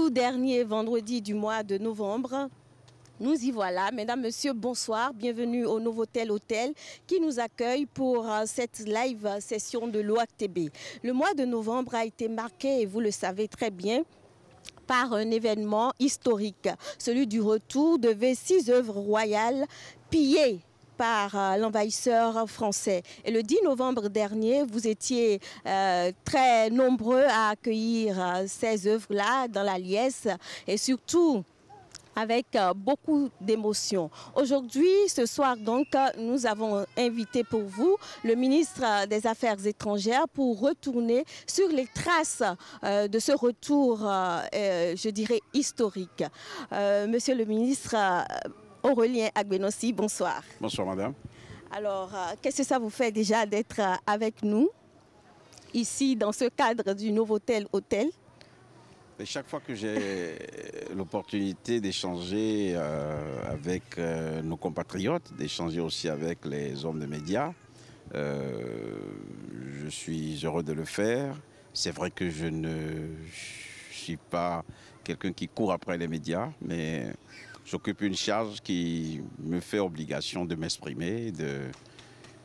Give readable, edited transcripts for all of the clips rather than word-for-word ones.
tout dernier vendredi du mois de novembre. Nous y voilà. Mesdames, Messieurs, bonsoir. Bienvenue au Novotel Hôtel qui nous accueille pour cette live session de l'OACTB. Le mois de novembre a été marqué, et vous le savez très bien, par un événement historique, celui du retour de 6 œuvres royales pillées par l'envahisseur français. Et le 10 novembre dernier, vous étiez très nombreux à accueillir ces œuvres-là dans la liesse et surtout avec beaucoup d'émotion. Aujourd'hui, ce soir donc, nous avons invité pour vous le ministre des Affaires étrangères pour retourner sur les traces de ce retour, je dirais, historique. Monsieur le ministre Aurélien Agbenossi, bonsoir. Bonsoir madame. Alors, qu'est-ce que ça vous fait déjà d'être avec nous, ici, dans ce cadre du Novotel Hôtel? Et chaque fois que j'ai l'opportunité d'échanger avec nos compatriotes, d'échanger aussi avec les hommes de médias, je suis heureux de le faire. C'est vrai que je ne suis pas quelqu'un qui court après les médias, mais j'occupe une charge qui me fait obligation de m'exprimer, de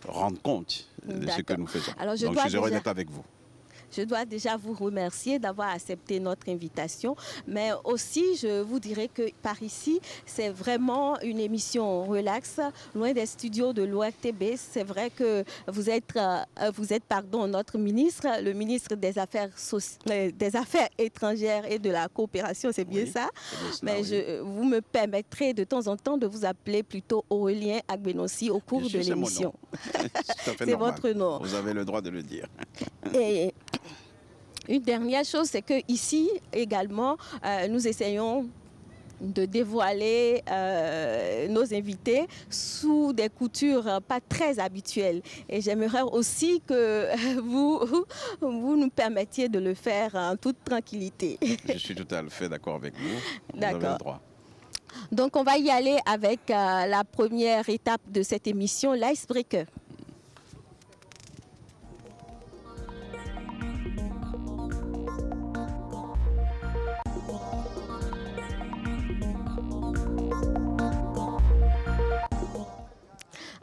rendre compte de ce que nous faisons. Alors, donc je suis heureux d'être avec vous. Je dois déjà vous remercier d'avoir accepté notre invitation, mais aussi je vous dirais que par ici, c'est vraiment une émission relax, loin des studios de l'OACTB. C'est vrai que vous êtes notre ministre, le ministre des Affaires étrangères et de la coopération, c'est bien, oui, ça. Bien cela, mais oui, vous me permettrez de temps en temps de vous appeler plutôt Aurélien Agbenossi au cours de l'émission. C'est votre nom. Vous avez le droit de le dire. Et une dernière chose, c'est que ici également, nous essayons de dévoiler nos invités sous des coutures pas très habituelles. Et j'aimerais aussi que vous nous permettiez de le faire en toute tranquillité. Je suis tout à fait d'accord avec vous. Vous avez le droit. Donc on va y aller avec la première étape de cette émission, l'icebreaker.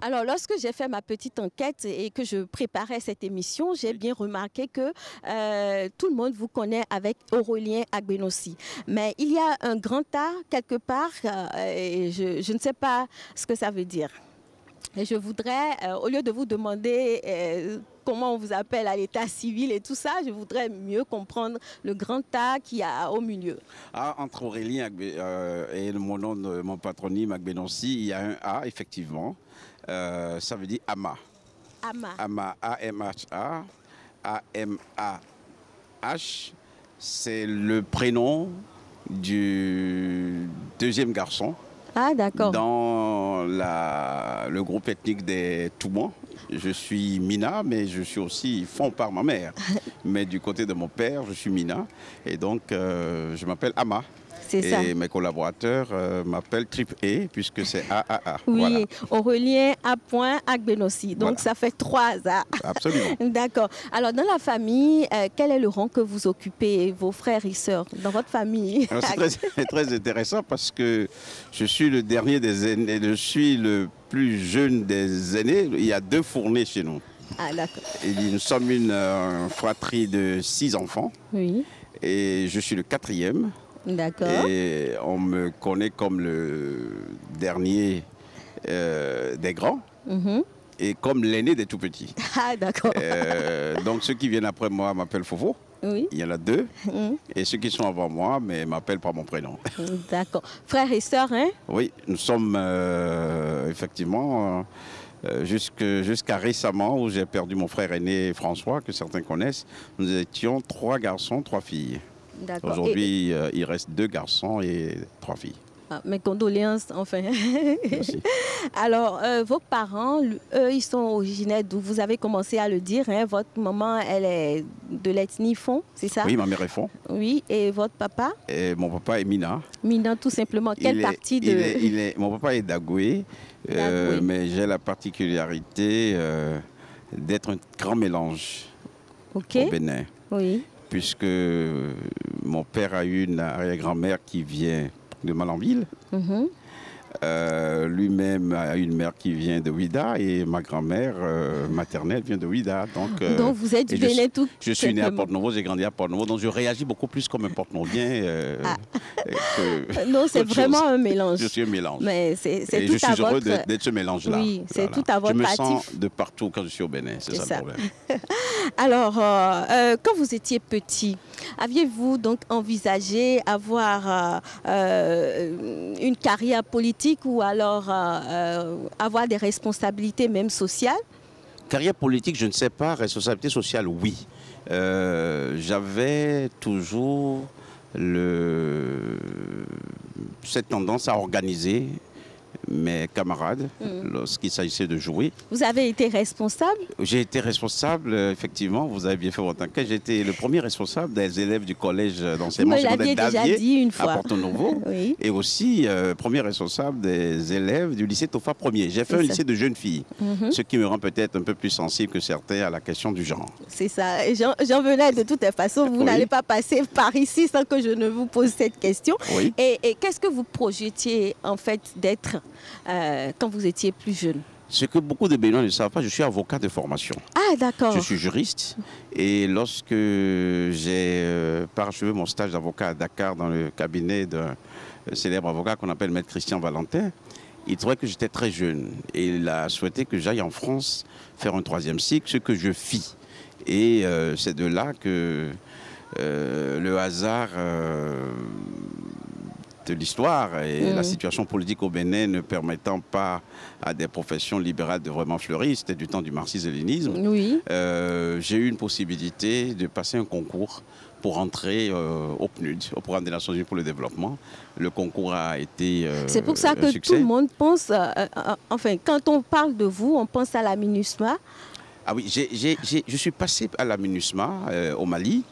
Alors, lorsque j'ai fait ma petite enquête et que je préparais cette émission, j'ai bien remarqué que tout le monde vous connaît avec Aurélien Agbenossi. Mais il y a un grand A quelque part, et je ne sais pas ce que ça veut dire. Et je voudrais, au lieu de vous demander comment on vous appelle à l'état civil et tout ça, je voudrais mieux comprendre le grand A qu'il y a au milieu. Ah, entre Aurélien et mon nom, mon patronyme Agbenossi, il y a un A, effectivement. Ça veut dire Ama. Ama. Ama, A-M-H-A. A-M-A-H. C'est le prénom du deuxième garçon. Ah, d'accord. Dans le groupe ethnique des Toumans. Je suis Mina, mais je suis aussi fond par ma mère. Mais du côté de mon père, je suis Mina. Et donc, je m'appelle Ama. C'est ça. Et mes collaborateurs m'appellent Triple E, puisque c'est AAA. Oui, voilà. Aurélien Agbenossi. Donc, voilà, ça fait 3 A. Absolument. D'accord. Alors, dans la famille, quel est le rang que vous occupez, vos frères et sœurs, dans votre famille? C'est très intéressant parce que je suis le dernier des aînés, je suis le plus jeune des aînés. Il y a 2 fournés chez nous. Ah, d'accord. Nous sommes une fratrie de 6 enfants. Oui. Et je suis le 4e. D'accord. Et on me connaît comme le dernier des grands, et comme l'aîné des tout petits. Ah, d'accord. Donc ceux qui viennent après moi m'appellent Fofo. Oui. Il y en a 2. Et ceux qui sont avant moi m'appellent par mon prénom. D'accord. Frères et sœurs, hein? Oui, nous sommes effectivement, jusqu'à récemment, où j'ai perdu mon frère aîné François, que certains connaissent, nous étions 3 garçons, 3 filles. Aujourd'hui, il reste 2 garçons et 3 filles. Ah, mes condoléances, enfin. Merci. Alors, vos parents, eux, ils sont originaires d'où? Vous avez commencé à le dire, hein, votre maman, elle est de l'ethnie Fon, c'est ça? Oui, ma mère est Fon. Oui, et votre papa? Et mon papa est Mina. Mina, tout simplement. Quelle partie de... Mon papa est d'Agoué, mais j'ai la particularité d'être un grand mélange au Bénin. Oui. Puisque mon père a une arrière-grand-mère qui vient de Malanville. Lui-même a une mère qui vient de Ouida et ma grand-mère maternelle vient de Ouida. Donc vous êtes du Bénin tout Je suis né à Porte-Nouveau, j'ai grandi à Porte-Nouveau, donc je réagis beaucoup plus comme un Porte-Nouvien. Non, c'est vraiment un mélange. Je suis un mélange. Mais c'est tout à votre... Je suis heureux d'être ce mélange-là. Oui, c'est tout à votre actif. Je me sens de partout quand je suis au Bénin, c'est ça le problème. Alors, quand vous étiez petit, aviez-vous donc envisagé avoir une carrière politique ou alors avoir des responsabilités même sociales? Carrière politique, je ne sais pas. Responsabilité sociale, oui. J'avais toujours cette tendance à organiser mes camarades lorsqu'il s'agissait de jouer. Vous avez été responsable? J'ai été responsable, effectivement. Vous avez bien fait votre enquête. J'ai été le premier responsable des élèves du collège d'enseignement secondaire d'Avier à Porto-Novo. Oui. Et aussi premier responsable des élèves du lycée Tofa 1er. J'ai fait un lycée de jeunes filles, ce qui me rend peut-être un peu plus sensible que certains à la question du genre. C'est ça. J'en venais de toutes les façons. Vous n'allez pas passer par ici sans que je ne vous pose cette question. Oui. Et qu'est-ce que vous projetiez en fait d'être quand vous étiez plus jeune? Ce que beaucoup de Béninois ne savent pas, je suis avocat de formation. Ah, d'accord. Je suis juriste. Et lorsque j'ai parachevé mon stage d'avocat à Dakar dans le cabinet d'un célèbre avocat qu'on appelle Maître Christian Valentin, il trouvait que j'étais très jeune. Et il a souhaité que j'aille en France faire un 3e cycle, ce que je fis. Et c'est de là que le hasard de l'histoire et la situation politique au Bénin ne permettant pas à des professions libérales de vraiment fleurir, c'était du temps du marxisme-léninisme, j'ai eu une possibilité de passer un concours pour entrer au PNUD, au Programme des Nations Unies pour le Développement. Le concours a été c'est pour ça que tout le monde pense, enfin, quand on parle de vous, on pense à la MINUSMA. Ah oui, je suis passé à la MINUSMA au Mali.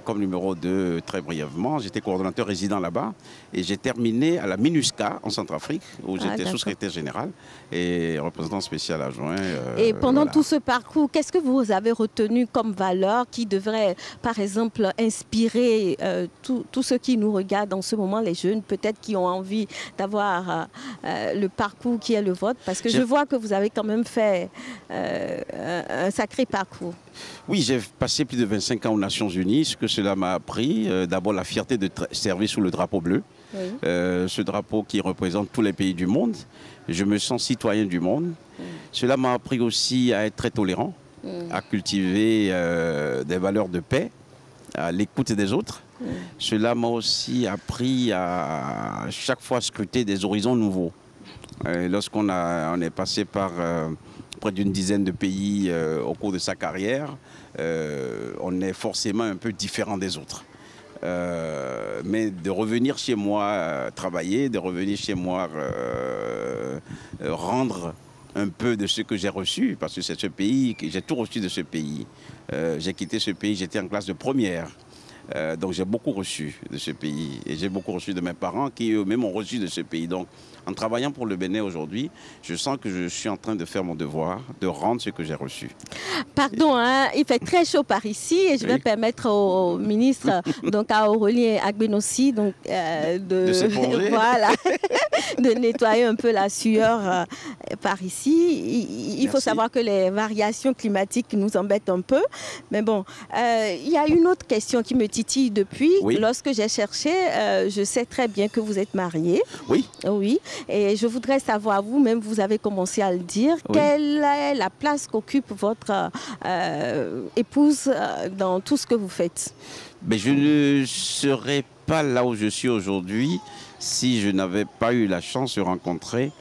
Comme numéro 2 très brièvement. J'étais coordonnateur résident là-bas et j'ai terminé à la MINUSCA en Centrafrique où j'étais sous-secrétaire général et représentant spécial adjoint. Et pendant tout ce parcours, qu'est-ce que vous avez retenu comme valeur qui devrait par exemple inspirer tous ceux qui nous regardent en ce moment, les jeunes peut-être qui ont envie d'avoir le parcours qui est le vôtre, parce que je vois que vous avez quand même fait un sacré parcours. Oui, j'ai passé plus de 25 ans aux Nations Unies. Ce que cela m'a appris, d'abord la fierté de servir sous le drapeau bleu. Oui. Ce drapeau qui représente tous les pays du monde. Je me sens citoyen du monde. Cela m'a appris aussi à être très tolérant, à cultiver des valeurs de paix, à l'écoute des autres. Cela m'a aussi appris à chaque fois scruter des horizons nouveaux. Lorsqu'on est passé par près d'une dizaine de pays au cours de sa carrière, on est forcément un peu différent des autres. Mais de revenir chez moi travailler, de revenir chez moi rendre un peu de ce que j'ai reçu, parce que c'est ce pays, que j'ai tout reçu de ce pays. J'ai quitté ce pays, j'étais en classe de première. Donc j'ai beaucoup reçu de ce pays et j'ai beaucoup reçu de mes parents qui eux-mêmes ont reçu de ce pays. Donc en travaillant pour le Bénin aujourd'hui, je sens que je suis en train de faire mon devoir, de rendre ce que j'ai reçu. Pardon, hein, il fait très chaud par ici et je vais permettre au ministre, donc à Aurélien Agbenossi, donc de voilà, de nettoyer un peu la sueur par ici. Il faut savoir que les variations climatiques nous embêtent un peu, mais bon, il y a une autre question qui me titille depuis. Lorsque j'ai cherché, je sais très bien que vous êtes marié. Oui. Oui. Et je voudrais savoir, vous-même, vous avez commencé à le dire, quelle est la place qu'occupe votre épouse dans tout ce que vous faites? Mais je ne serais pas là où je suis aujourd'hui si je n'avais pas eu la chance de rencontrer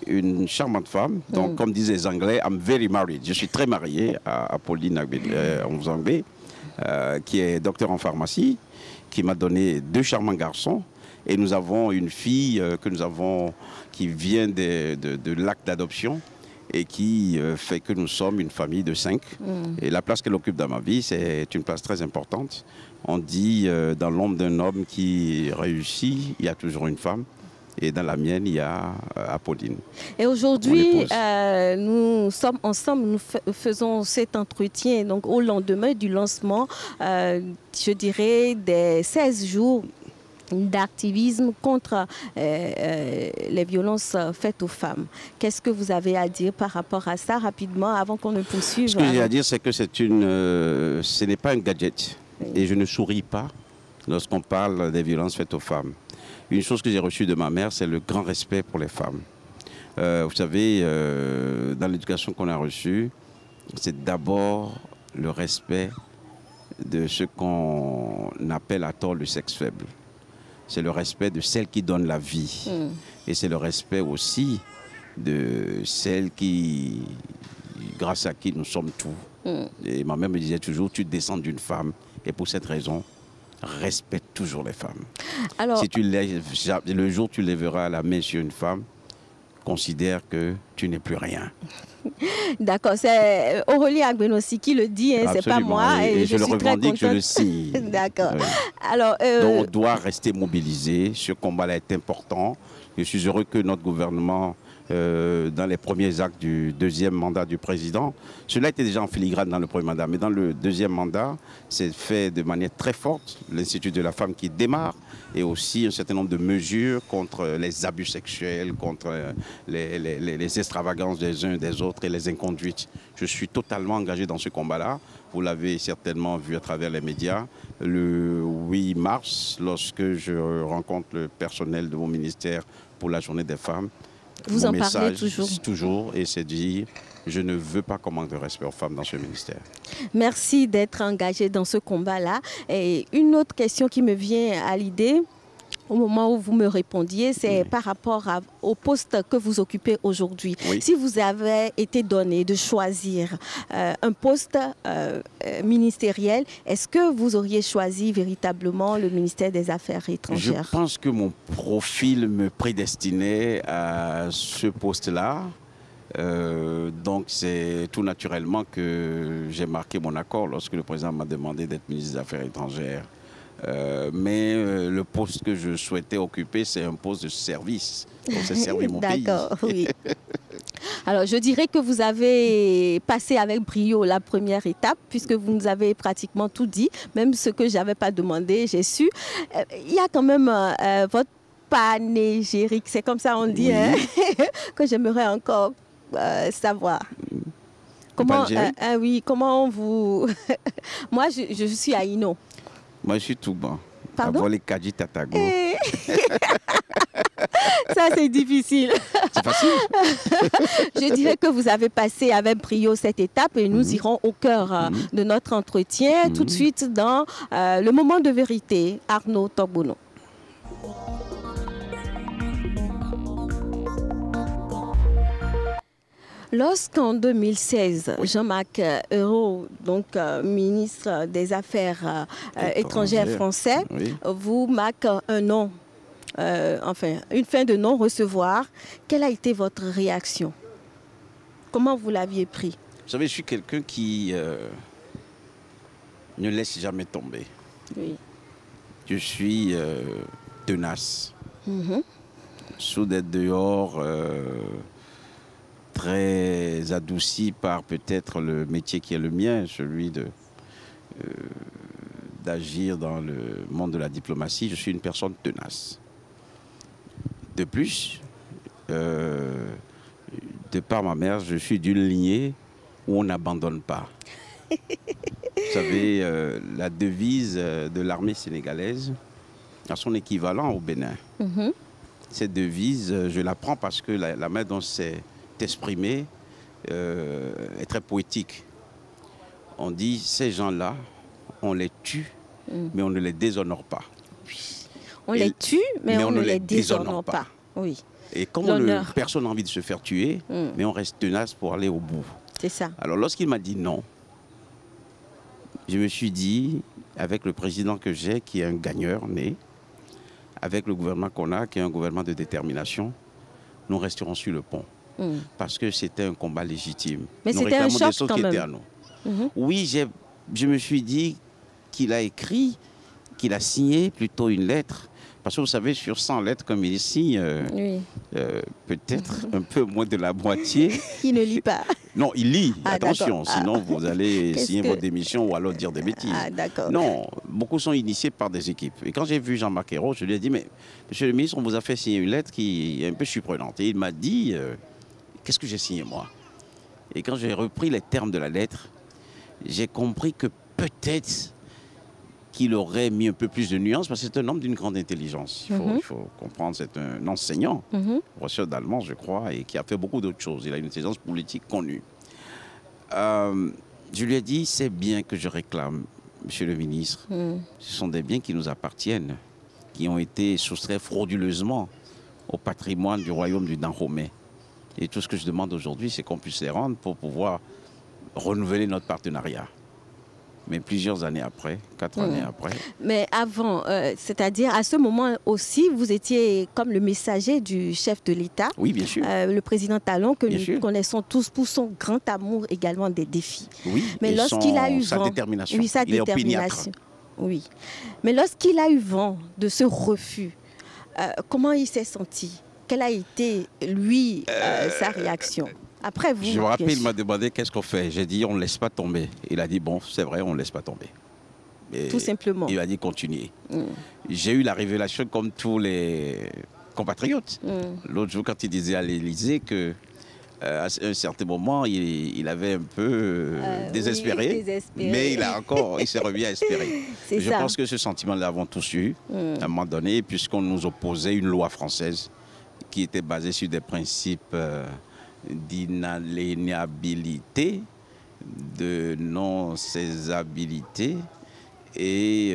une charmante femme. Donc, comme disent les Anglais, I'm very married. Je suis très marié à Pauline Onzangbe, qui est docteur en pharmacie, qui m'a donné 2 charmants garçons. Et nous avons une fille qui vient de l'acte d'adoption et qui fait que nous sommes une famille de 5. Et la place qu'elle occupe dans ma vie, c'est une place très importante. On dit, dans l'ombre d'un homme qui réussit, il y a toujours une femme. Et dans la mienne, il y a Apolline. Et aujourd'hui, nous sommes ensemble, nous faisons cet entretien donc, au lendemain du lancement, je dirais, des 16 jours d'activisme contre les violences faites aux femmes. Qu'est-ce que vous avez à dire par rapport à ça rapidement avant qu'on ne poursuive? Ce que j'ai à dire, c'est que ce n'est pas un gadget. Oui. Et je ne souris pas lorsqu'on parle des violences faites aux femmes. Une chose que j'ai reçue de ma mère, c'est le grand respect pour les femmes. Vous savez, dans l'éducation qu'on a reçue, c'est d'abord le respect de ce qu'on appelle à tort le sexe faible. C'est le respect de celle qui donne la vie. Et c'est le respect aussi de celle qui, grâce à qui nous sommes tout. Et ma mère me disait toujours, tu descends d'une femme. Et pour cette raison, respecte toujours les femmes. Alors, si tu lèves, le jour où tu lèveras la main sur une femme, considère que tu n'es plus rien. D'accord, c'est Aurélie Agbenossi qui le dit, hein, c'est pas moi. Et je le revendique, je le signe. D'accord. Oui. Alors, donc on doit rester mobilisé. Ce combat-là est important. Je suis heureux que notre gouvernement, dans les premiers actes du deuxième mandat du président, cela était déjà en filigrane dans le premier mandat, mais dans le deuxième mandat, c'est fait de manière très forte. L'Institut de la femme qui démarre et aussi un certain nombre de mesures contre les abus sexuels, contre les extravagances des uns et des autres et les inconduites. Je suis totalement engagé dans ce combat-là. Vous l'avez certainement vu à travers les médias. Le 8 mars, lorsque je rencontre le personnel de mon ministère pour la journée des femmes, vous en parlez toujours, et c'est dire, je ne veux pas qu'on manque de respect aux femmes dans ce ministère. Merci d'être engagé dans ce combat-là. Et une autre question qui me vient à l'idée, au moment où vous me répondiez, c'est par rapport au poste que vous occupez aujourd'hui. Oui. Si vous avez été donné de choisir un poste ministériel, est-ce que vous auriez choisi véritablement le ministère des Affaires étrangères? Je pense que mon profil me prédestinait à ce poste-là. Donc c'est tout naturellement que j'ai marqué mon accord lorsque le président m'a demandé d'être ministre des Affaires étrangères. Mais le poste que je souhaitais occuper, c'est un poste de service. Donc, c'est servir mon pays. D'accord, oui. Alors, je dirais que vous avez passé avec brio la première étape, puisque vous nous avez pratiquement tout dit, même ce que je n'avais pas demandé, j'ai su. Il y a quand même votre panégyrique, c'est comme ça on dit, oui. Hein, que j'aimerais encore savoir. Comment, oui, comment vous... Moi, je suis à Ino. Moi, je suis tout bon. Pardon? Avoir les Kadji Tatago. Ça, c'est difficile. C'est facile. Je dirais que vous avez passé avec brio cette étape et nous irons au cœur de notre entretien tout de suite dans le moment de vérité. Arnaud Togbono. Lorsqu'en 2016, Jean-Marc Ayrault, donc ministre des Affaires étrangères français, oui. Vous marque un non, enfin une fin de non-recevoir, quelle a été votre réaction? Comment vous l'aviez pris? Vous savez, je suis quelqu'un qui ne laisse jamais tomber. Oui. Je suis tenace. Sous d'être dehors... très adouci par peut-être le métier qui est le mien, celui d'agir dans le monde de la diplomatie. Je suis une personne tenace. De plus, de par ma mère, je suis d'une lignée où on n'abandonne pas. Vous savez, la devise de l'armée sénégalaise a son équivalent au Bénin. Cette devise, je la prends parce que la manière dont c'est exprimé est très poétique. On dit, ces gens-là, on les tue, mais on ne les déshonore pas. On les tue, mais on ne les déshonore pas. Oui. Et comme personne n'a envie de se faire tuer, mais on reste tenace pour aller au bout. C'est ça. Alors lorsqu'il m'a dit non, je me suis dit, avec le président que j'ai, qui est un gagneur né, avec le gouvernement qu'on a, qui est un gouvernement de détermination, nous resterons sur le pont. Parce que c'était un combat légitime. Mais c'était un choc quand même. Oui, je me suis dit qu'il a écrit, qu'il a signé plutôt une lettre Parce que vous savez, sur 100 lettres, comme il signe, Oui. peut-être un peu moins de la moitié. Qui ne lit pas. Non, il lit, Ah, attention, d'accord. sinon vous allez Qu'est-ce signer que- votre démission ou alors dire des bêtises. Ah, d'accord. Non, beaucoup sont initiés par des équipes. Et quand j'ai vu Jean-Marc Ayrault, je lui ai dit, mais monsieur le ministre, on vous a fait signer une lettre qui est un peu surprenante. Et il m'a dit, qu'est-ce que j'ai signé moi? Et quand j'ai repris les termes de la lettre, j'ai compris que peut-être qu'il aurait mis un peu plus de nuances, parce que c'est un homme d'une grande intelligence. Il faut comprendre, c'est un enseignant, professeur d'allemand, je crois, et qui a fait beaucoup d'autres choses. Il a une intelligence politique connue. Je lui ai dit, c'est bien que je réclame, monsieur le ministre. Ce sont des biens qui nous appartiennent, qui ont été soustraits frauduleusement au patrimoine du royaume du Dahomey. Et tout ce que je demande aujourd'hui, c'est qu'on puisse les rendre pour pouvoir renouveler notre partenariat. Mais plusieurs années après, 4 années après. Mais avant, c'est-à-dire à ce moment aussi, vous étiez comme le messager du chef de l'État. Oui, bien sûr. Le président Talon, que Bien nous sûr. connaissons tous pour son grand amour également des défis. Oui, Mais et lorsqu'il a eu sa vent, détermination. oui, sa Il est opiniâtre. détermination, oui. Mais lorsqu'il a eu vent de ce refus, comment il s'est senti? Quelle a été, lui, sa réaction? Après vous, Je me bien rappelle, il sûr. m'a demandé qu'est-ce qu'on fait. J'ai dit, on ne laisse pas tomber. Il a dit, bon, c'est vrai, on ne laisse pas tomber. Et Tout simplement. il a dit, continuez. J'ai eu la révélation comme tous les compatriotes. L'autre jour, quand il disait à l'Élysée que à un certain moment, il avait un peu désespéré, oui, désespéré. mais il s'est remis à espérer. C'est Je ça. pense que ce sentiment, nous l'avons tous eu à un moment donné, puisqu'on nous opposait une loi française qui était basée sur des principes d'inaliénabilité, de non-césabilité et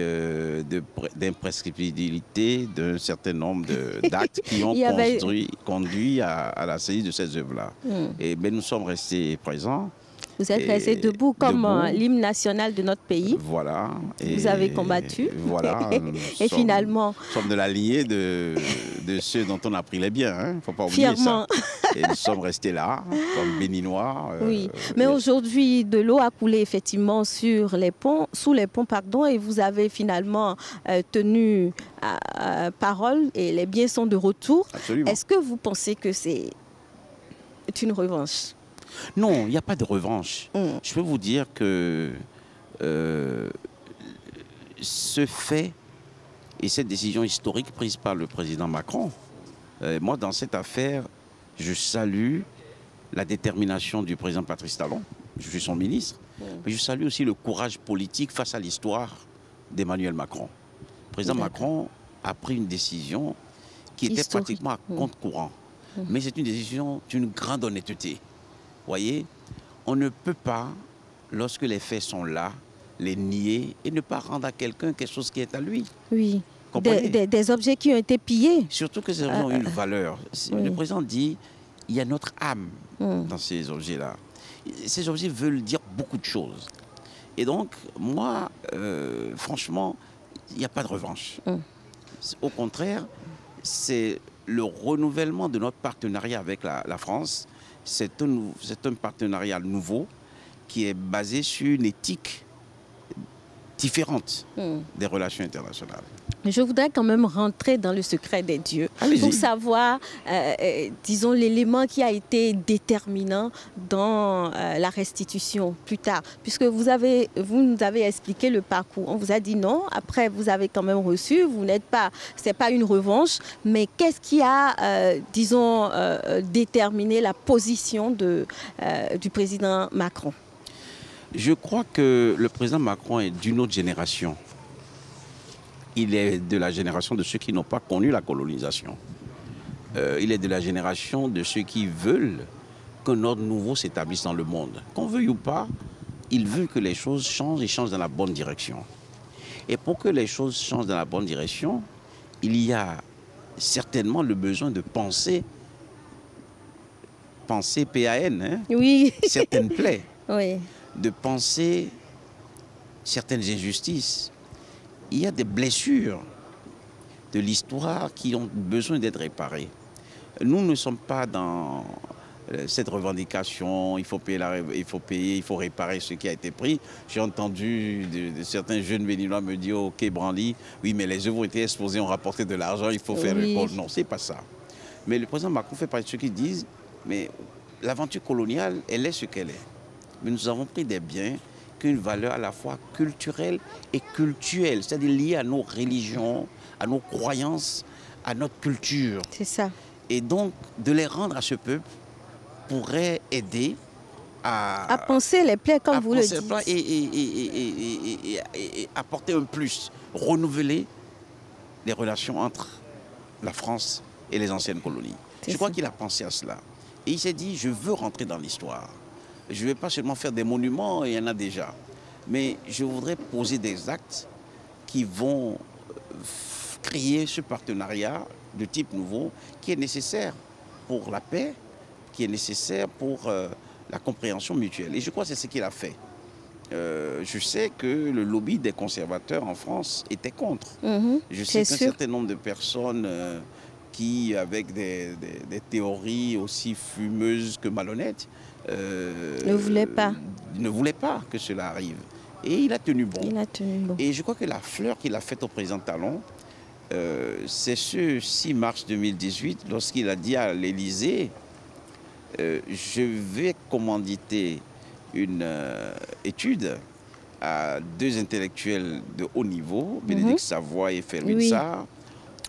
d'imprescriptibilité d'un certain nombre d'actes qui ont Il y avait- conduit à la saisie de ces œuvres-là. Et ben, nous sommes restés présents. Vous êtes Et resté debout comme debout. l'hymne national de notre pays. Voilà. Vous avez combattu. Voilà. Et finalement, Nous sommes de la lignée de ceux dont on a pris les biens. Il ne faut pas oublier fièrement. ça. Et nous sommes restés là, comme Béninois. Oui, mais aujourd'hui, de l'eau a coulé effectivement sur les ponts, sous les ponts, pardon, et vous avez finalement tenu parole et les biens sont de retour. Absolument. Est-ce que vous pensez que c'est une revanche? Non, il n'y a pas de revanche. Je peux vous dire que ce fait et cette décision historique prise par le président Macron, moi, dans cette affaire, je salue la détermination du président Patrice Talon. Je suis son ministre. Mais je salue aussi le courage politique face à l'histoire d'Emmanuel Macron. Le président Macron a pris une décision qui était Historique. pratiquement à compte courant. Mais c'est une décision d'une grande honnêteté. Voyez, on ne peut pas, lorsque les faits sont là, les nier et ne pas rendre à quelqu'un quelque chose qui est à lui. Oui, Comprenez? des objets qui ont été pillés. Surtout que ces objets ont une valeur. Le président dit, il y a notre âme dans ces objets-là. Ces objets veulent dire beaucoup de choses. Et donc, moi, franchement, il n'y a pas de revanche. Au contraire, c'est le renouvellement de notre partenariat avec la France. C'est un partenariat nouveau qui est basé sur une éthique différente des relations internationales. Je voudrais quand même rentrer dans le secret des dieux Allez-y. pour savoir, disons, l'élément qui a été déterminant dans la restitution plus tard. Puisque vous nous avez expliqué le parcours. On vous a dit non, après vous avez quand même reçu, vous n'êtes pas, c'est pas une revanche, mais qu'est-ce qui a, disons, déterminé la position du président Macron? Je crois que le président Macron est d'une autre génération. Il est de la génération de ceux qui n'ont pas connu la colonisation. Il est de la génération de ceux qui veulent qu'un ordre nouveau s'établisse dans le monde. Qu'on veuille ou pas, il veut que les choses changent et changent dans la bonne direction. Et pour que les choses changent dans la bonne direction, il y a certainement le besoin de penser PAN, hein, Oui. certaines plaies, Oui. de penser certaines injustices. Il y a des blessures de l'histoire qui ont besoin d'être réparées. Nous ne sommes pas dans cette revendication, il faut payer, il faut réparer ce qui a été pris. J'ai entendu de certains jeunes béninois me dire au Quai Branly, oui, mais les œuvres ont été exposées, ont rapporté de l'argent, il faut faire le compte. Non, c'est pas ça. Mais le président Macron fait partie de ceux qui disent, mais l'aventure coloniale, elle est ce qu'elle est. Mais nous avons pris des biens qui ont une valeur à la fois culturelle et cultuelle, c'est-à-dire liée à nos religions, à nos croyances, à notre culture. C'est ça. Et donc, de les rendre à ce peuple pourrait aider à penser les plaies, comme vous le dites. Et apporter un plus, renouveler les relations entre la France et les anciennes colonies. Je crois qu'il a pensé à cela. Et il s'est dit, je veux rentrer dans l'histoire. Je ne vais pas seulement faire des monuments, il y en a déjà. Mais je voudrais poser des actes qui vont créer ce partenariat de type nouveau qui est nécessaire pour la paix, qui est nécessaire pour la compréhension mutuelle. Et je crois que c'est ce qu'il a fait. Je sais que le lobby des conservateurs en France était contre. Je sais qu'un certain nombre de personnes qui, avec des théories aussi fumeuses que malhonnêtes, ne voulaient pas que cela arrive. Et il a tenu bon. Et je crois que la fleur qu'il a faite au président Talon, c'est ce 6 mars 2018, lorsqu'il a dit à l'Élysée, je vais commanditer une étude à 2 intellectuels de haut niveau, Bénédicte Savoy et Felwine Sarr,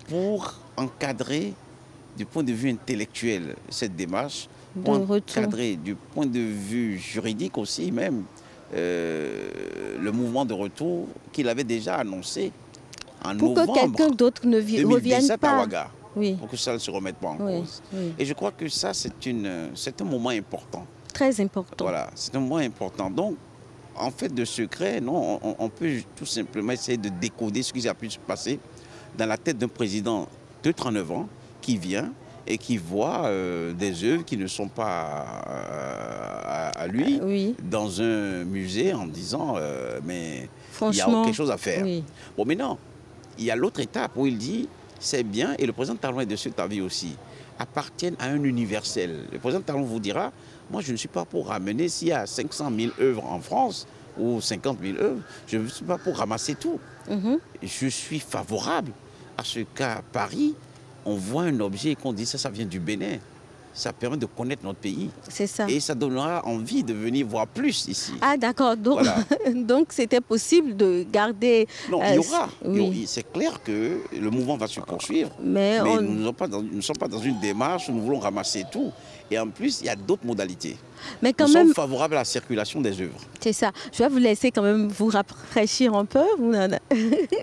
pour encadrer du point de vue intellectuel cette démarche, pour encadrer du point de vue juridique aussi même le mouvement de retour qu'il avait déjà annoncé en novembre que quelqu'un d'autre ne revienne pas. À Ouaga, pour que ça ne se remette pas en cause. Et je crois que ça, c'est un moment important. Très important. Voilà, c'est un moment important. Donc, en fait, de secret, non, on peut tout simplement essayer de décoder ce qui a pu se passer dans la tête d'un président de 39 ans qui vient et qui voit des œuvres qui ne sont pas à lui dans un musée en disant mais il y a quelque chose à faire. Bon, maintenant, il y a l'autre étape où il dit c'est bien, et le président Talon est de cet avis aussi, appartiennent à un universel. Le président Talon vous dira, moi je ne suis pas pour ramener, s'il y a 500 000 œuvres en France ou 50 000 œuvres, je ne suis pas pour ramasser tout. Je suis favorable à ce qu'à Paris, on voit un objet et qu'on dit ça vient du Bénin. Ça permet de connaître notre pays. C'est ça. Et ça donnera envie de venir voir plus ici. Ah d'accord, donc voilà. Donc c'était possible de garder... Non, il y aura. C'est clair que le mouvement va se poursuivre, mais nous ne sommes pas dans une démarche où nous voulons ramasser tout. Et en plus, il y a d'autres modalités. Mais quand nous même, sommes favorables à la circulation des œuvres. C'est ça. Je vais vous laisser quand même vous rafraîchir un peu.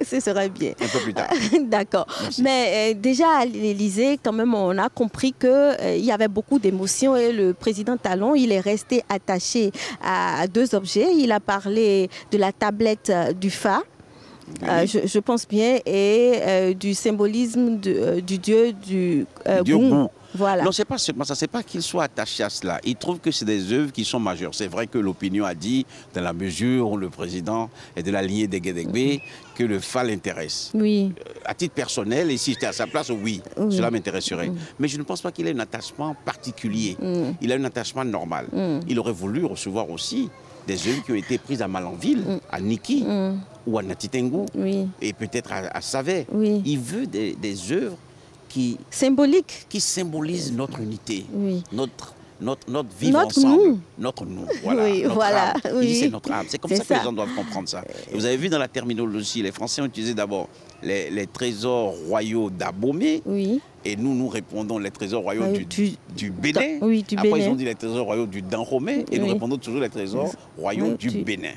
Ce serait bien. Un peu plus tard. D'accord. Mais déjà à l'Élysée, quand même, on a compris qu'il y avait beaucoup d'émotions et le président Talon, il est resté attaché à 2 objets. Il a parlé de la tablette du Fa. Je pense bien, et du symbolisme du dieu du Gou. Voilà. Non, c'est pas seulement ça, c'est pas qu'il soit attaché à cela. Il trouve que c'est des œuvres qui sont majeures. C'est vrai que l'opinion a dit, dans la mesure où le président est de la lignée des Guédégbé, que le Fa l'intéresse. À titre personnel, et si j'étais à sa place, cela m'intéresserait. Mais je ne pense pas qu'il ait un attachement particulier. Il a un attachement normal. Il aurait voulu recevoir aussi des œuvres qui ont été prises à Malanville, à Niki ou à Natitengu, et peut-être à Savet. Il veut des œuvres qui symbolise notre unité, notre vivre ensemble, notre nous. Voilà, c'est notre âme. C'est comme ça que les gens doivent comprendre ça. Et vous avez vu dans la terminologie, les Français ont utilisé d'abord les trésors royaux d'Abomey. Et nous répondons les trésors royaux du Bénin. Après, ils ont dit les trésors royaux du Dahomey. Et nous répondons toujours les trésors royaux du Bénin.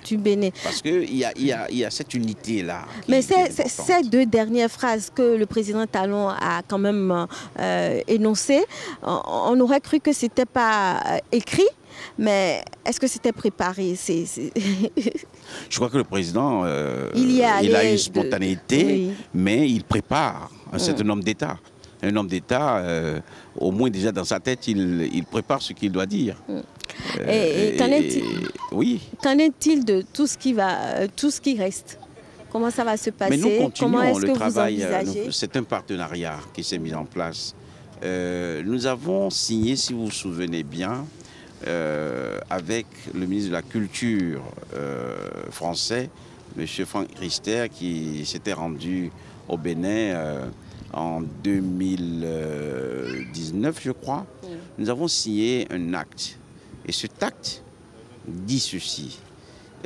Parce qu'il y a cette unité-là. Mais ces 2 dernières phrases que le président Talon a quand même énoncées, on aurait cru que ce n'était pas écrit. Mais est-ce que c'était préparé? Je crois que le président, il a une spontanéité, mais il prépare. C'est un homme d'État. Un homme d'État, au moins déjà dans sa tête, il prépare ce qu'il doit dire. Qu'en est-il de tout ce qui reste? Comment ça va se passer? Mais nous continuons le travail. C'est un partenariat qui s'est mis en place Nous avons signé, si vous vous souvenez bien, avec le ministre de la Culture français, M. Franck Riester, qui s'était rendu au Bénin en 2019, je crois. Nous avons signé un acte. Et cet acte dit ceci,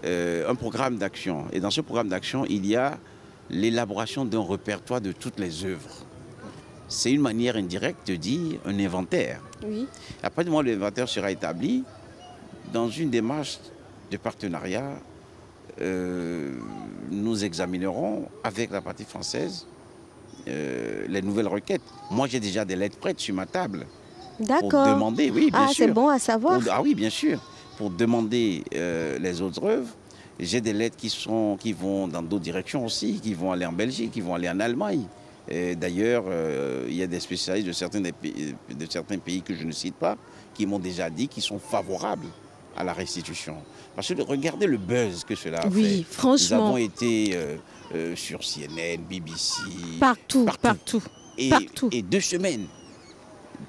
un programme d'action. Et dans ce programme d'action, il y a l'élaboration d'un répertoire de toutes les œuvres. C'est une manière indirecte de dire un inventaire. Oui. Après, l'inventaire sera établi dans une démarche de partenariat. Nous examinerons avec la partie française les nouvelles requêtes. Moi, j'ai déjà des lettres prêtes sur ma table. D'accord. Pour demander, oui, bien sûr. C'est bon à savoir. Oui, bien sûr. Pour demander les autres œuvres. J'ai des lettres qui vont dans d'autres directions aussi, qui vont aller en Belgique, qui vont aller en Allemagne. D'ailleurs, il y a des spécialistes de certains pays que je ne cite pas qui m'ont déjà dit qu'ils sont favorables à la restitution. Parce que regardez le buzz que cela a fait. Oui, franchement. Nous avons été sur CNN, BBC. Partout. Et 2 semaines.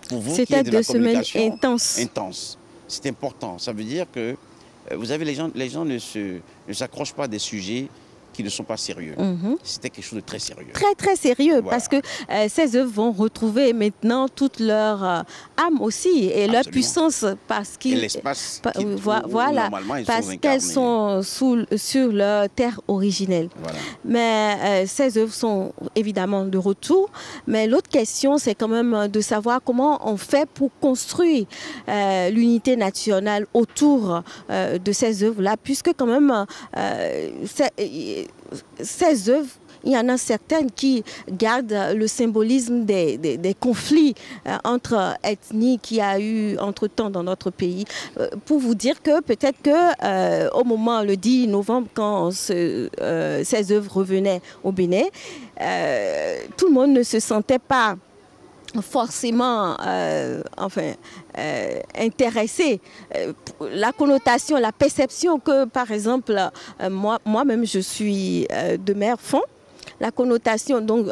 Pour vous, c'était 2 semaines intenses. Intense. C'est important. Ça veut dire que, vous savez, les gens ne s'accrochent pas à des sujets qui ne sont pas sérieux. C'était quelque chose de très sérieux. Très, très sérieux, voilà. Parce que ces œuvres vont retrouver maintenant toute leur âme aussi et leur puissance parce qu'ils... l'espace voilà, parce qu'elles sont sur leur terre originelle. Voilà. Mais ces œuvres sont évidemment de retour. Mais l'autre question, c'est quand même de savoir comment on fait pour construire l'unité nationale autour de ces œuvres-là, puisque quand même... ces œuvres, il y en a certaines qui gardent le symbolisme des conflits entre ethnies qu'il y a eu entre-temps dans notre pays. Pour vous dire que peut-être qu'au moment, le 10 novembre, quand ces œuvres revenaient au Bénin, tout le monde ne se sentait pas forcément intéressé. La connotation, la perception que, par exemple, moi-même, je suis de Merfond, la connotation donc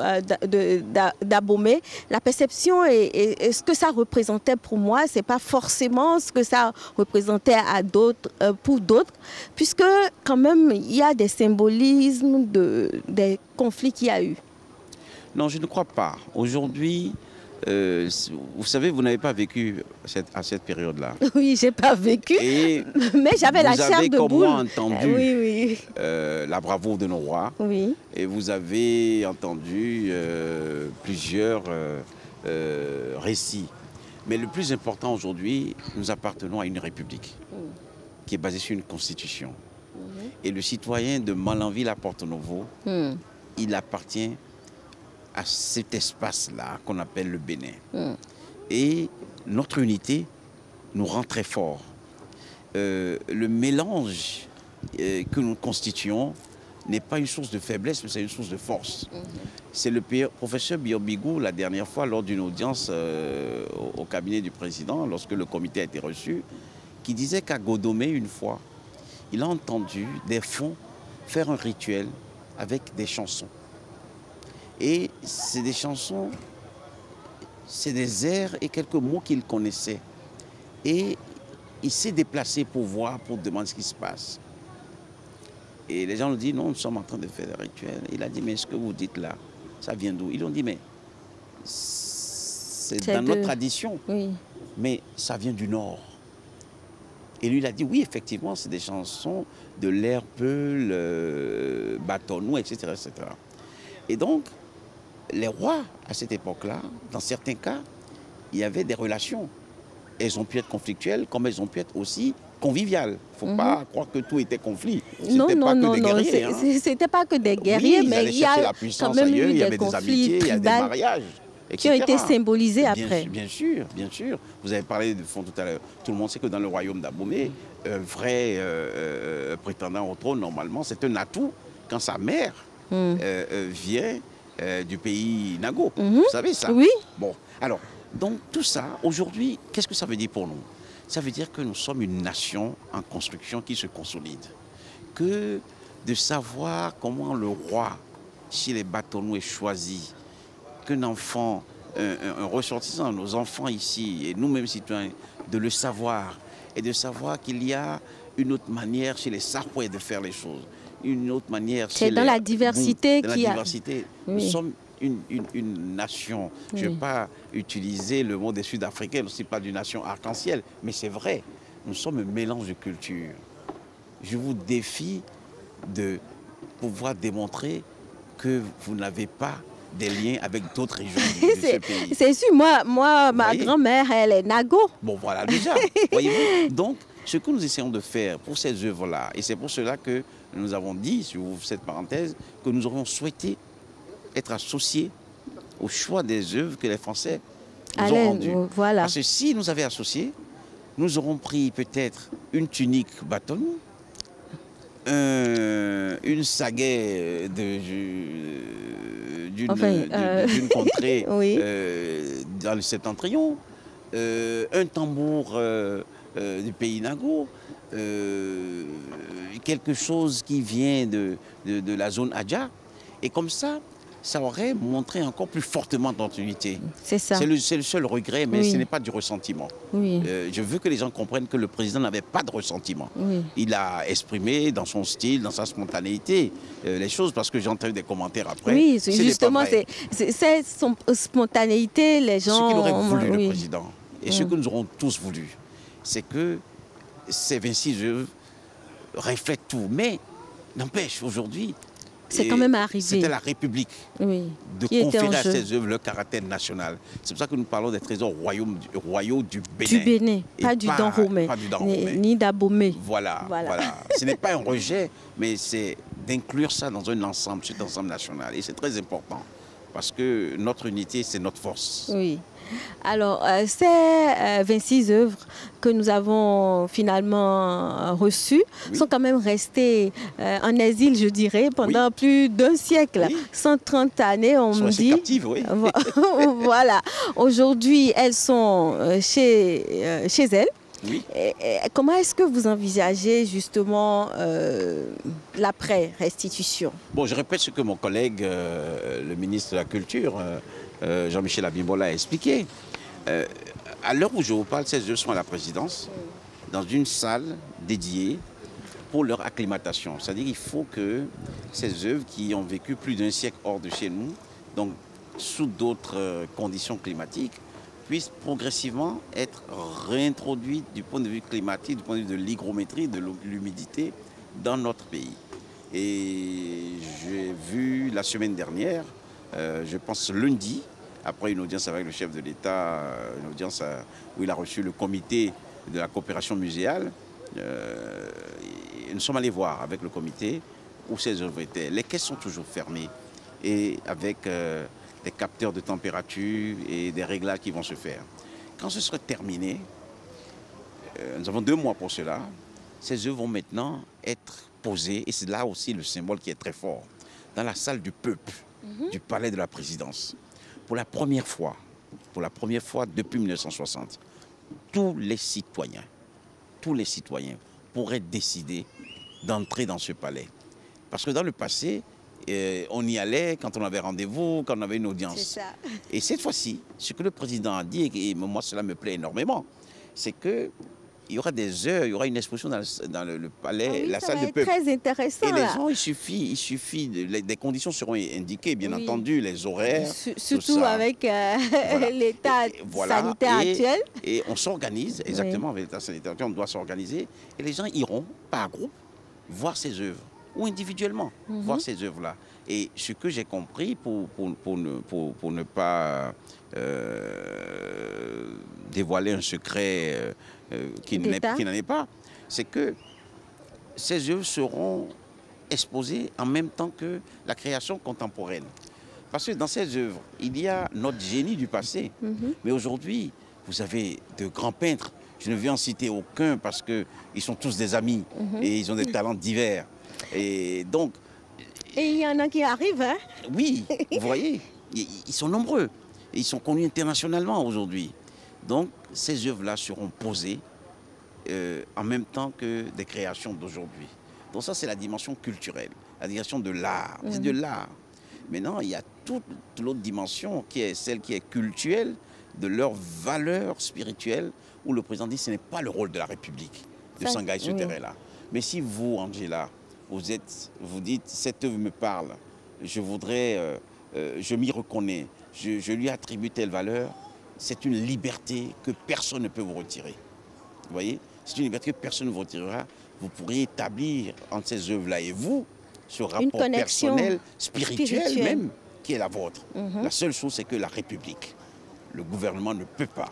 d'Abomey, la perception et ce que ça représentait pour moi, c'est pas forcément ce que ça représentait à d'autres, pour d'autres, puisque quand même il y a des symbolismes des conflits qu'il y a eu. Non, je ne crois pas. Aujourd'hui, vous savez, vous n'avez pas vécu à cette période-là. Oui, j'ai pas vécu, mais j'avais la chair de boule. Vous avez comme moi entendu la bravoure de nos rois. Oui. Et vous avez entendu plusieurs récits. Mais le plus important aujourd'hui, nous appartenons à une république qui est basée sur une constitution. Et le citoyen de Malanville à Porto-Novo, il appartient à cet espace-là qu'on appelle le Bénin. Et notre unité nous rend très forts. Le mélange que nous constituons n'est pas une source de faiblesse, mais c'est une source de force. C'est le professeur Biobigou, la dernière fois, lors d'une audience au cabinet du président, lorsque le comité a été reçu, qui disait qu'à Godomé, une fois, il a entendu des fonds faire un rituel avec des chansons. Et c'est des chansons, c'est des airs et quelques mots qu'il connaissait. Et il s'est déplacé pour voir, pour demander ce qui se passe. Et les gens lui disent, non, nous sommes en train de faire des rituels. Il a dit, mais ce que vous dites là, ça vient d'où? Ils ont dit, mais c'est dans notre tradition, mais ça vient du Nord. Et lui, il a dit, oui, effectivement, c'est des chansons de l'air Peul, Batonou, etc., etc. Et donc, les rois, à cette époque-là, dans certains cas, il y avait des relations. Elles ont pu être conflictuelles, comme elles ont pu être aussi conviviales. Il ne faut pas croire que tout était conflit. Non, C'était pas que des guerriers, oui, mais il y a quand même eu des conflits tribaux qui ont été symbolisés après. Bien sûr, bien sûr. Vous avez parlé de fond tout à l'heure. Tout le monde sait que dans le royaume d'Abomey, un vrai prétendant au trône, normalement, c'est un atout quand sa mère vient du pays Nago. Vous savez ça? Oui. Bon, alors, donc tout ça, aujourd'hui, qu'est-ce que ça veut dire pour nous? Ça veut dire que nous sommes une nation en construction qui se consolide. Que de savoir comment le roi, chez les Batonou, est choisi, qu'un enfant un ressortissant, nos enfants ici, et nous-mêmes citoyens, de le savoir, et de savoir qu'il y a une autre manière chez les Sarkouais de faire les choses, une autre manière chez C'est dans la diversité dans la qu'il y a... diversité. Oui. Nous sommes une nation, je ne Oui. vais pas utiliser le mot des Sud-Africains, je ne suis pas d'une nation arc-en-ciel, mais c'est vrai, nous sommes un mélange de cultures. Je vous défie de pouvoir démontrer que vous n'avez pas des liens avec d'autres régions de ce pays. C'est sûr, moi ma grand-mère, elle est Nago. Bon, voilà, déjà, voyez-vous. Donc, ce que nous essayons de faire pour ces œuvres-là, et c'est pour cela que nous avons dit, si vous ouvrez cette parenthèse, que nous aurions souhaité être associés au choix des œuvres que les Français nous ont rendues. Voilà. Parce que si nous avions associé, nous aurons pris peut-être une tunique bâton, une sagaie d'une contrée oui. dans le septentrion, un tambour du pays Nago, quelque chose qui vient de la zone Adja. Et comme ça aurait montré encore plus fortement notre unité. C'est ça. C'est le seul regret, mais ce n'est pas du ressentiment. Oui. Je veux que les gens comprennent que le président n'avait pas de ressentiment. Oui. Il a exprimé dans son style, dans sa spontanéité, les choses, parce que j'ai entendu des commentaires après. Oui, justement, c'est son spontanéité, les gens... Ce qu'il aurait voulu, le président, et ce que nous aurons tous voulu, c'est que ces 26 œuvres reflètent tout. Mais, n'empêche, aujourd'hui... C'est quand même arrivé. C'était la République de conférer à ces œuvres leur caractère national. C'est pour ça que nous parlons des trésors royaux du Bénin. Du Bénin, pas du Dahomey, ni d'Abomey. Voilà. Ce n'est pas un rejet, mais c'est d'inclure ça dans un ensemble, cet ensemble national. Et c'est très important, parce que notre unité, c'est notre force. Oui. Alors, ces 26 œuvres que nous avons finalement reçues sont quand même restées en exil, je dirais, pendant plus d'1 siècle. 130 années, on me dit. Captives, oui. Voilà. Aujourd'hui, elles sont chez elles. Oui. Et comment est-ce que vous envisagez justement l'après-restitution? Bon, je répète ce que mon collègue, le ministre de la Culture, Jean-Michel Abimbola, a expliqué. À l'heure où je vous parle, ces œuvres sont à la présidence, dans une salle dédiée pour leur acclimatation. C'est-à-dire qu'il faut que ces œuvres qui ont vécu plus d'1 siècle hors de chez nous, donc sous d'autres conditions climatiques, puissent progressivement être réintroduites du point de vue climatique, du point de vue de l'hygrométrie, de l'humidité dans notre pays. Et j'ai vu la semaine dernière, je pense lundi, après une audience avec le chef de l'État, une audience où il a reçu le comité de la coopération muséale, nous sommes allés voir avec le comité où ces œuvres étaient. Les caisses sont toujours fermées et avec des capteurs de température et des réglages qui vont se faire. Quand ce sera terminé, nous avons 2 mois pour cela, ces œuvres vont maintenant être posées, et c'est là aussi le symbole qui est très fort, dans la salle du peuple, du palais de la présidence. Pour la première fois depuis 1960, tous les citoyens pourraient décider d'entrer dans ce palais. Parce que dans le passé, on y allait quand on avait rendez-vous, quand on avait une audience. C'est ça. Et cette fois-ci, ce que le président a dit, et moi cela me plaît énormément, c'est que il y aura des heures, il y aura une exposition dans le palais, la salle de peuple. Très intéressant. Et les gens, il suffit des conditions seront indiquées, bien entendu, les horaires. Surtout avec l'état sanitaire actuel. Et on s'organise, exactement, avec l'état sanitaire actuel, on doit s'organiser. Et les gens iront, par groupe, voir ces œuvres, ou individuellement, voir ces œuvres-là. Et ce que j'ai compris, pour ne pas dévoiler un secret qui n'en est pas, c'est que ces œuvres seront exposées en même temps que la création contemporaine. Parce que dans ces œuvres, il y a notre génie du passé. Mais aujourd'hui, vous avez de grands peintres. Je ne vais en citer aucun parce qu'ils sont tous des amis et ils ont des talents divers. Et donc... Et il y en a qui arrivent, hein? Oui, vous voyez, ils sont nombreux. Et ils sont connus internationalement aujourd'hui. Donc, ces œuvres-là seront posées en même temps que des créations d'aujourd'hui. Donc ça, c'est la dimension culturelle, la dimension de l'art. C'est de l'art. Maintenant, il y a toute l'autre dimension qui est celle qui est cultuelle, de leurs valeurs spirituelles, où le président dit que ce n'est pas le rôle de la République de s'engager ce terrain-là. Mais si vous, Angela, vous dites, cette œuvre me parle, je voudrais, je m'y reconnais, je lui attribue telle valeur, c'est une liberté que personne ne peut vous retirer. Vous voyez? C'est une liberté que personne ne vous retirera. Vous pourriez établir entre ces œuvres-là et vous, ce rapport personnel, spirituel même, qui est la vôtre. La seule chose, c'est que la République, le gouvernement ne peut pas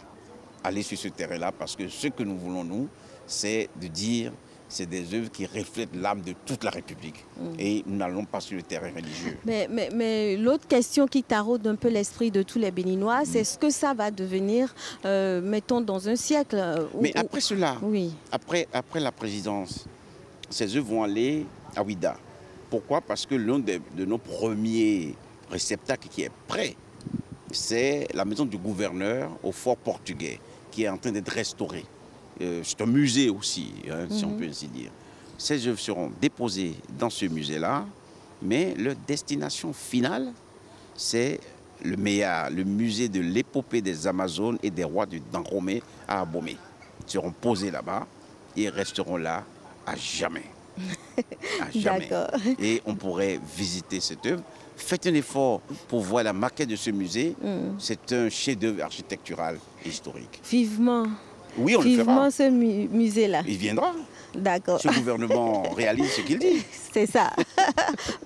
aller sur ce terrain-là parce que ce que nous voulons, nous, c'est de dire, c'est des œuvres qui reflètent l'âme de toute la République. Et nous n'allons pas sur le terrain religieux. Mais l'autre question qui taraude un peu l'esprit de tous les Béninois, c'est ce que ça va devenir, mettons, dans un siècle. Mais après cela, après la présidence, ces œuvres vont aller à Ouida. Pourquoi? Parce que l'un de nos premiers réceptacles qui est prêt, c'est la maison du gouverneur au fort portugais, qui est en train d'être restaurée. C'est un musée aussi, hein, si on peut ainsi dire. Ces œuvres seront déposées dans ce musée-là, mais leur destination finale, c'est le MEA, le musée de l'épopée des Amazones et des rois du Dahomey à Abomey. Ils seront posés là-bas et resteront là à jamais. À jamais. Et on pourrait visiter cette œuvre. Faites un effort pour voir la maquette de ce musée. C'est un chef-d'œuvre architectural et historique. Vivement. Oui, on le fera. Vivement ce musée-là. Il viendra. D'accord. Ce gouvernement réalise ce qu'il dit. C'est ça.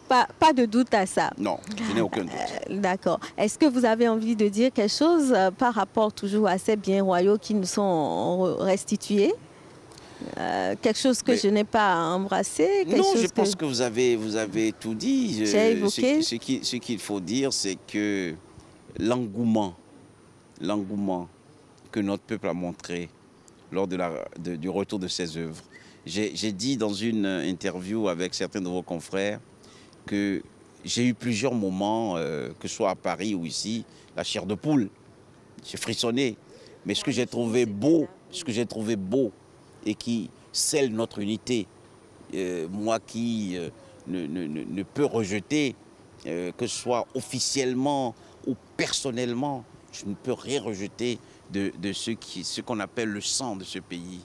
pas de doute à ça. Non, je n'ai aucun doute. D'accord. Est-ce que vous avez envie de dire quelque chose par rapport toujours à ces biens royaux qui nous sont restitués? Quelque chose que je n'ai pas embrassé? Non, je pense que vous avez tout dit. J'ai évoqué. Ce qu'il faut dire, c'est que l'engouement que notre peuple a montré lors du retour de ses œuvres. J'ai dit dans une interview avec certains de vos confrères que j'ai eu plusieurs moments, que ce soit à Paris ou ici, la chair de poule. J'ai frissonné. Mais ce que j'ai trouvé beau, et qui scelle notre unité, moi qui ne peux rejeter, que ce soit officiellement ou personnellement, je ne peux rien rejeter de ce qu'on appelle le sang de ce pays.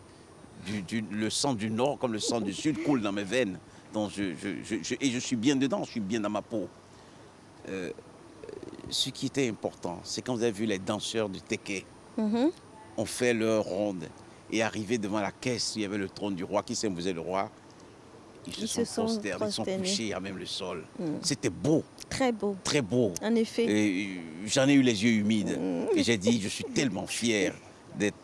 Le sang du Nord comme le sang du Sud coule dans mes veines. Donc et je suis bien dedans, je suis bien dans ma peau. Ce qui était important, c'est quand vous avez vu les danseurs du Téké, ont fait leur ronde et arrivé devant la caisse, il y avait le trône du roi qui symbolisait le roi. Ils se sont prosternés, ils sont couchés à même le sol. C'était beau. Très beau. Très beau. En effet. J'en ai eu les yeux humides. Et j'ai dit, je suis tellement fier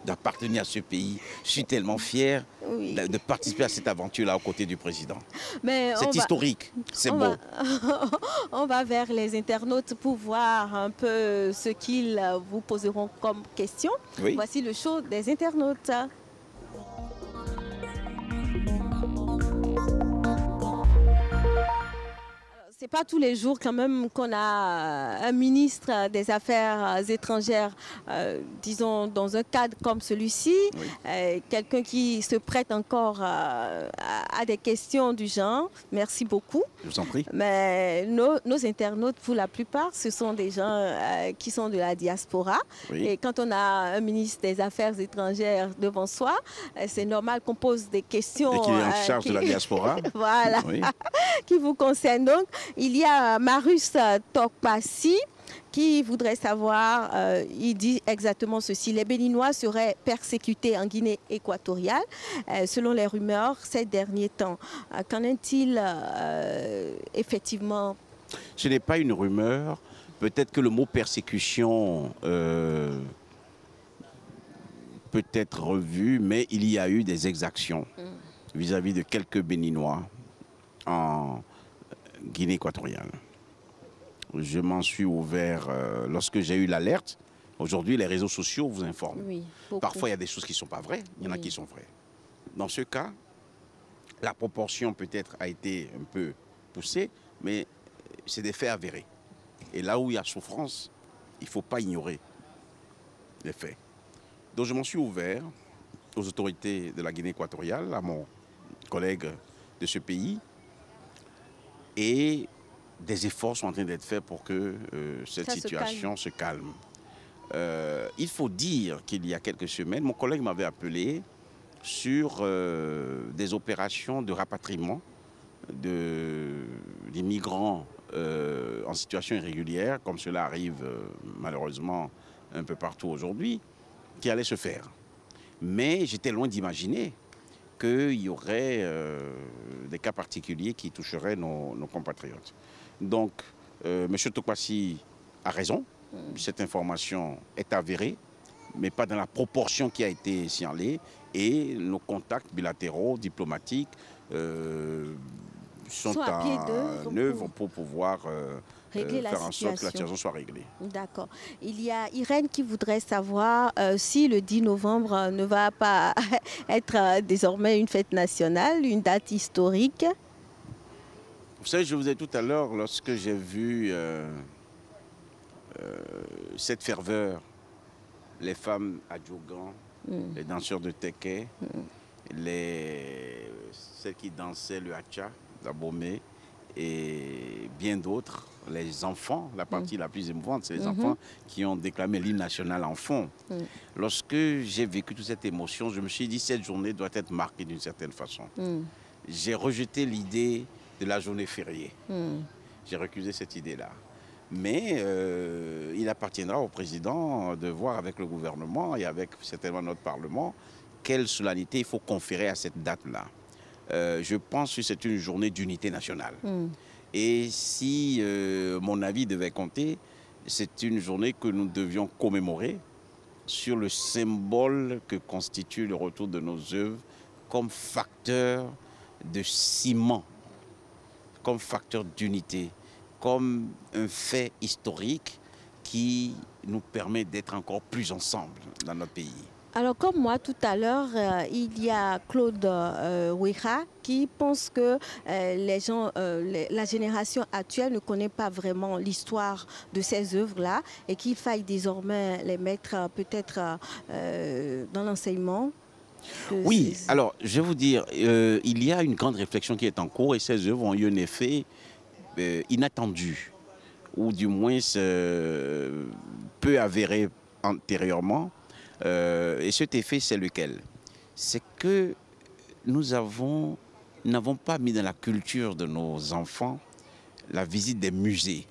d'appartenir à ce pays. Je suis tellement fier de participer à cette aventure-là aux côtés du président. C'est historique, c'est beau. On va vers les internautes pour voir un peu ce qu'ils vous poseront comme question. Voici le show des internautes. C'est pas tous les jours quand même qu'on a un ministre des Affaires étrangères, disons, dans un cadre comme celui-ci, quelqu'un qui se prête encore à des questions du genre. Merci beaucoup. Je vous en prie. Mais nos internautes, pour la plupart, ce sont des gens qui sont de la diaspora. Et quand on a un ministre des Affaires étrangères devant soi, c'est normal qu'on pose des questions. Et qu'il est en charge de la diaspora. Voilà, qui vous concernent. Donc, il y a Marus Tokpassi qui voudrait savoir, il dit exactement ceci: les Béninois seraient persécutés en Guinée équatoriale, selon les rumeurs ces derniers temps. Qu'en est-il effectivement? Ce n'est pas une rumeur. Peut-être que le mot persécution peut être revu, mais il y a eu des exactions vis-à-vis de quelques Béninois en Guinée équatoriale. Je m'en suis ouvert lorsque j'ai eu l'alerte. Aujourd'hui, les réseaux sociaux vous informent. Parfois, il y a des choses qui ne sont pas vraies, il y en a qui sont vraies. Dans ce cas, la proportion peut-être a été un peu poussée, mais c'est des faits avérés. Et là où il y a souffrance, il ne faut pas ignorer les faits. Donc je m'en suis ouvert aux autorités de la Guinée équatoriale, à mon collègue de ce pays, et des efforts sont en train d'être faits pour que cette situation se calme. Il faut dire qu'il y a quelques semaines, mon collègue m'avait appelé sur des opérations de rapatriement des migrants en situation irrégulière, comme cela arrive malheureusement un peu partout aujourd'hui, qui allaient se faire. Mais j'étais loin d'imaginer qu'il y aurait des cas particuliers qui toucheraient nos compatriotes. Donc, M. Tokwasi a raison, cette information est avérée, mais pas dans la proportion qui a été signalée, et nos contacts bilatéraux, diplomatiques, sont en œuvre pour pouvoir faire en sorte que la situation soit réglée. D'accord. Il y a Irène qui voudrait savoir si le 10 novembre ne va pas être désormais une fête nationale, une date historique. Vous savez, je vous ai dit tout à l'heure, lorsque j'ai vu cette ferveur, les femmes à Djogan, les danseurs de Teke, celles qui dansaient le hacha, la Bomé, et bien d'autres, les enfants, la partie la plus émouvante, c'est les enfants qui ont déclamé l'hymne national en fond. Lorsque j'ai vécu toute cette émotion, je me suis dit, cette journée doit être marquée d'une certaine façon. J'ai rejeté l'idée de la journée fériée. J'ai recusé cette idée-là. Mais il appartiendra au président de voir avec le gouvernement et avec certainement notre Parlement quelle solennité il faut conférer à cette date-là. Je pense que c'est une journée d'unité nationale. Et si mon avis devait compter, c'est une journée que nous devions commémorer sur le symbole que constitue le retour de nos œuvres comme facteur de ciment, comme facteur d'unité, comme un fait historique qui nous permet d'être encore plus ensemble dans notre pays. Alors, comme moi, tout à l'heure, il y a Claude Ouéha qui pense que la génération actuelle ne connaît pas vraiment l'histoire de ces œuvres-là et qu'il faille désormais les mettre peut-être dans l'enseignement. Oui, alors, je vais vous dire, il y a une grande réflexion qui est en cours et ces œuvres ont eu un effet inattendu, ou du moins peu avéré antérieurement. Et cet effet, c'est lequel? C'est que nous n'avons pas mis dans la culture de nos enfants la visite des musées.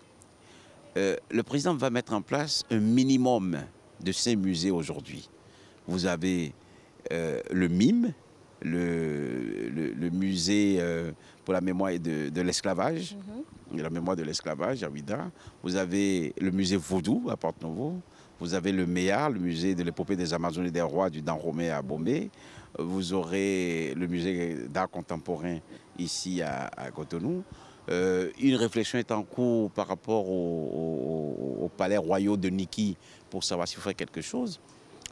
Le président va mettre en place un minimum de ces musées aujourd'hui. Vous avez le MIME, le musée pour la mémoire de l'esclavage, la mémoire de l'esclavage à Ouidah. Vous avez le musée Vaudou à Porte-Novo. Vous avez le MEA, le musée de l'épopée des Amazones et des rois du Dahomey à Bomé. Vous aurez le musée d'art contemporain ici à Cotonou. Une réflexion est en cours par rapport au palais royal de Niki pour savoir s'il faut faire quelque chose.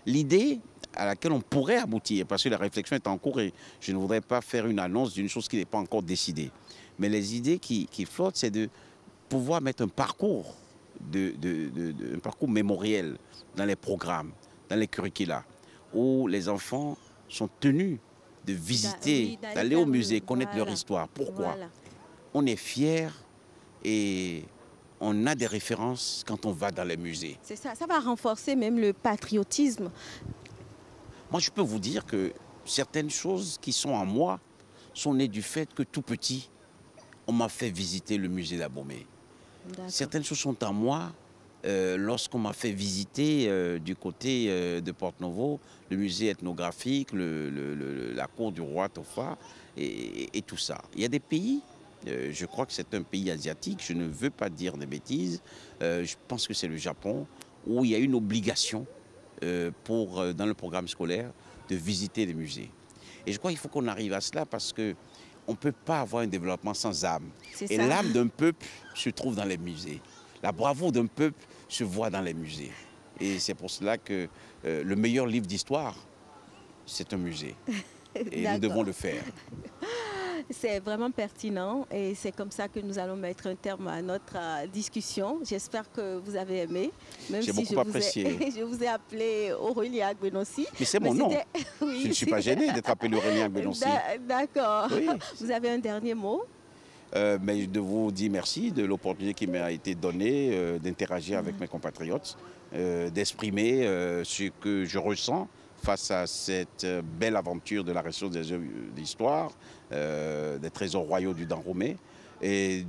L'idée à laquelle on pourrait aboutir, parce que la réflexion est en cours et je ne voudrais pas faire une annonce d'une chose qui n'est pas encore décidée. Mais les idées qui flottent, c'est de pouvoir mettre un parcours, un parcours mémoriel dans les programmes, dans les curricula, où les enfants sont tenus de visiter, d'aller au musée, connaître leur histoire. Pourquoi? On est fiers et on a des références quand on va dans les musées. C'est ça, ça va renforcer même le patriotisme. Moi, je peux vous dire que certaines choses qui sont en moi sont nées du fait que tout petit, on m'a fait visiter le musée d'Abomey. Certaines choses sont en moi lorsqu'on m'a fait visiter du côté de Porte-Novo, le musée ethnographique, la cour du roi Tofa et tout ça. Il y a des pays, je crois que c'est un pays asiatique, je ne veux pas dire des bêtises, je pense que c'est le Japon, où il y a une obligation dans le programme scolaire de visiter les musées. Et je crois qu'il faut qu'on arrive à cela parce que on ne peut pas avoir un développement sans âme. Et l'âme d'un peuple se trouve dans les musées. La bravoure d'un peuple se voit dans les musées. Et c'est pour cela que le meilleur livre d'histoire, c'est un musée. Et nous devons le faire. C'est vraiment pertinent et c'est comme ça que nous allons mettre un terme à notre discussion. J'espère que vous avez aimé. J'ai beaucoup apprécié. Je vous ai appelé Aurélien Agbenossi. Mais c'est mon nom. Oui, je ne suis pas gêné d'être appelé Aurélien Agbenossi. D'accord. Oui. Vous avez un dernier mot? Mais de vous dire merci de l'opportunité qui m'a été donnée d'interagir avec mes compatriotes, d'exprimer ce que je ressens face à cette belle aventure de la recherche des œuvres d'histoire, des trésors royaux du Dahomey, et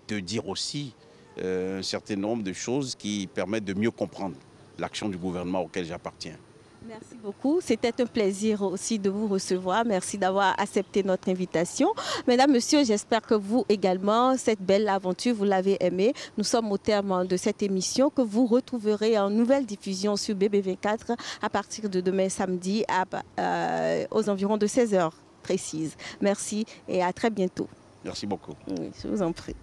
de dire aussi un certain nombre de choses qui permettent de mieux comprendre l'action du gouvernement auquel j'appartiens. Merci beaucoup. C'était un plaisir aussi de vous recevoir. Merci d'avoir accepté notre invitation. Mesdames, Messieurs, j'espère que vous également, cette belle aventure, vous l'avez aimée. Nous sommes au terme de cette émission que vous retrouverez en nouvelle diffusion sur BB24 à partir de demain samedi aux environs de 16 h précises. Merci et à très bientôt. Merci beaucoup. Oui, je vous en prie.